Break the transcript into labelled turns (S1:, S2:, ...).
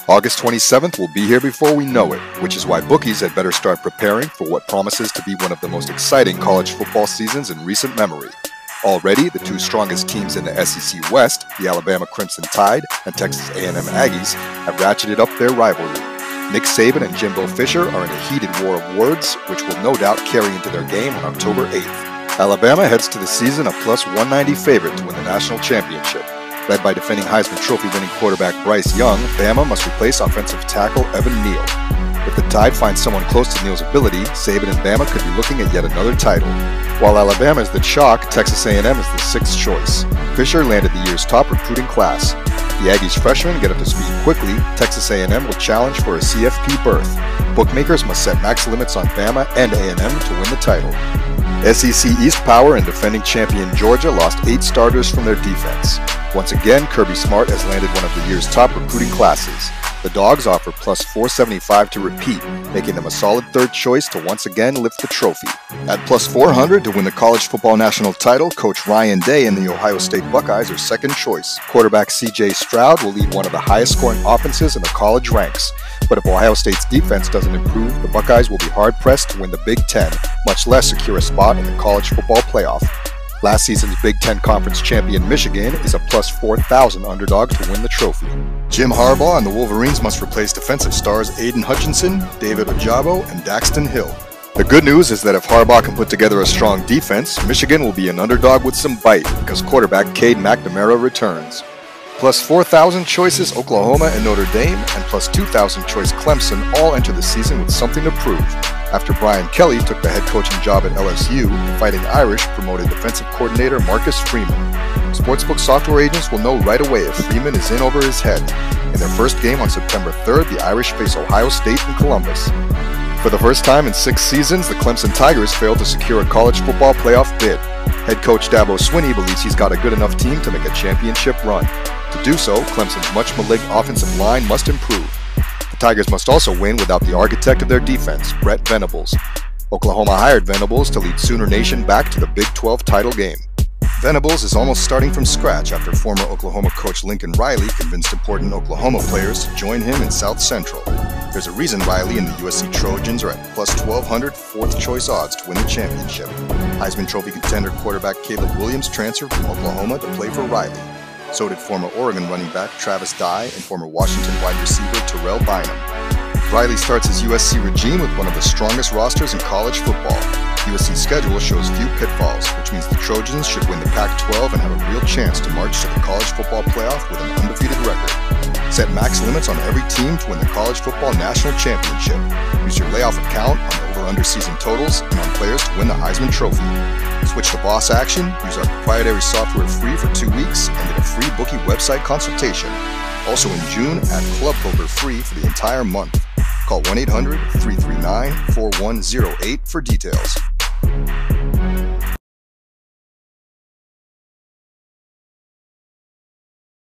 S1: August 27th will be here before we know it, which is why bookies had better start preparing for what promises to be one of the most exciting college football seasons in recent memory. Already, the two strongest teams in the SEC West, the Alabama Crimson Tide and Texas A&M Aggies, have ratcheted up their rivalry. Nick Saban and Jimbo Fisher are in a heated war of words, which will no doubt carry into their game on October 8th. Alabama heads to the season a plus 190 favorite to win the national championship. Led by defending Heisman Trophy winning quarterback Bryce Young, Bama must replace offensive tackle Evan Neal. If the Tide finds someone close to Neal's ability, Saban and Bama could be looking at yet another title. While Alabama is the chalk, Texas A&M is the sixth choice. Fisher landed the year's top recruiting class. If the Aggies freshmen get up to speed quickly, Texas A&M will challenge for a CFP berth. Bookmakers must set max limits on Bama and A&M to win the title. SEC East power and defending champion Georgia lost 8 starters from their defense. Once again, Kirby Smart has landed one of the year's top recruiting classes. The Dogs offer plus 475 to repeat, making them a solid third choice to once again lift the trophy. At plus 400 to win the college football national title, Coach Ryan Day and the Ohio State Buckeyes are second choice. Quarterback C.J. Stroud will lead one of the highest scoring offenses in the college ranks. But if Ohio State's defense doesn't improve, the Buckeyes will be hard-pressed to win the Big Ten, much less secure a spot in the college football playoff. Last season's Big Ten Conference champion Michigan is a plus 4,000 underdog to win the trophy. Jim Harbaugh and the Wolverines must replace defensive stars Aiden Hutchinson, David Ojabo, and Daxton Hill. The good news is that if Harbaugh can put together a strong defense, Michigan will be an underdog with some bite because quarterback CADE returns. Plus 4,000 choices Oklahoma and Notre Dame, and plus 2,000 choice Clemson all enter the season with something to prove. After Brian Kelly took the head coaching job at LSU, the Fighting Irish promoted defensive coordinator Marcus Freeman. Sportsbook software agents will know right away if Freeman is in over his head. In their first game on September 3rd, the Irish face Ohio State in Columbus. For the first time in 6 seasons, the Clemson Tigers failed to secure a college football playoff bid. Head coach Dabo Swinney believes he's got a good enough team to make a championship run. To do so, Clemson's much-maligned offensive line must improve. The Tigers must also win without the architect of their defense, Brett Venables. Oklahoma hired Venables to lead Sooner Nation back to the Big 12 title game. Venables is almost starting from scratch after former Oklahoma coach Lincoln Riley convinced important Oklahoma players to join him in South Central. There's a reason Riley and the USC Trojans are at plus 1,200 fourth-choice odds to win the championship. Heisman Trophy contender quarterback Caleb Williams transferred from Oklahoma to play for Riley. So did former Oregon running back Travis Dye and former Washington wide receiver Terrell Bynum. Riley starts his USC regime with one of the strongest rosters in college football. USC's schedule shows few pitfalls, which means the Trojans should win the Pac-12 and have a real chance to march to the college football playoff with an undefeated record. Set max limits on every team to win the college football national championship. Use your layoff account on over-under season totals and on players to win the Heisman Trophy. Switch to bossaction, use our proprietary software free for 2 weeks, and get a free bookie website consultation. Also in June, add Club Poker free for the entire month. Call 1-800-339-4108 for details.